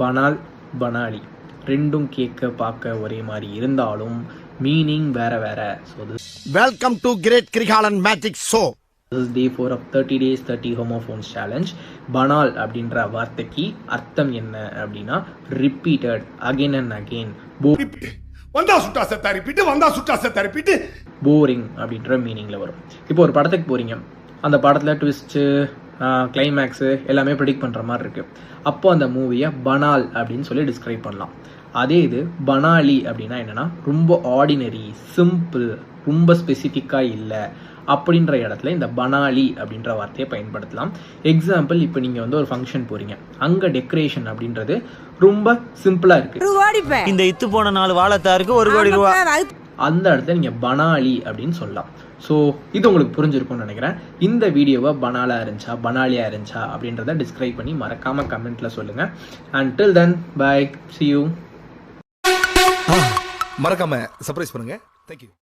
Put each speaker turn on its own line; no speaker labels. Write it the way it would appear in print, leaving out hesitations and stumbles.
பனால், பனாலி ரெண்டும் கேட்க பார்க்க ஒரே மாதிரி இருந்தாலும் மீனிங் வேற வேற. So
welcome to great Kirikalan magic show.
This is day 4 of 30 days 30 homophones challenge. பனால் அப்படின்ற வார்த்தைக்கு அர்த்தம் என்ன அப்படின்னா ரிப்பீட்டட், அகைன் அண்ட் அகைன்.
வந்தா சுட்டா செத்தா ரிப்பீட், வந்தா சுட்டா செத்தா ரிப்பீட்.
போரிங் அப்படின்ற மீனிங்ல வரும். இப்போ ஒரு படத்துக்கு போறீங்க, அந்த படத்துல ட்விஸ்ட்டு, கிளைமேக்ஸு எல்லாமே ப்ரெடிக்ட் பண்ணுற மாதிரி இருக்குது. அப்போ அந்த மூவியை பனால் அப்படின்னு சொல்லி டிஸ்கிரைப் பண்ணலாம். அதே இது பனாலி அப்படின்னா என்னென்னா ரொம்ப ஆர்டினரி, சிம்பிள், ரொம்ப ஸ்பெசிஃபிக்காக இல்லை அப்படின்ற இடத்துல இந்த பனாலி அப்படின்ற வார்த்தையை பயன்படுத்தலாம். எக்ஸாம்பிள், இப்போ நீங்கள் வந்து ஒரு ஃபங்க்ஷன் போகிறீங்க, அங்கே டெக்கரேஷன் அப்படின்றது ரொம்ப சிம்பிளாக இருக்குது.
இந்த இத்து போன 4 வாழைத்தாருக்கு 1 கோடி ரூபா.
அந்த இடத்துல நீங்கள் பனாலி அப்படின்னு சொல்லலாம். ஸோ இது உங்களுக்கு புரிஞ்சிருக்கும்னு நினைக்கிறேன். இந்த வீடியோவை பனாலா இருந்துச்சா பனாலியா இருந்துச்சா அப்படின்றத டிஸ்கிரைப் பண்ணி மறக்காம கமெண்ட்ல சொல்லுங்க. Until then bye, see you.
மறக்காம சர்ப்ரைஸ் பண்ணுங்க. Thank you.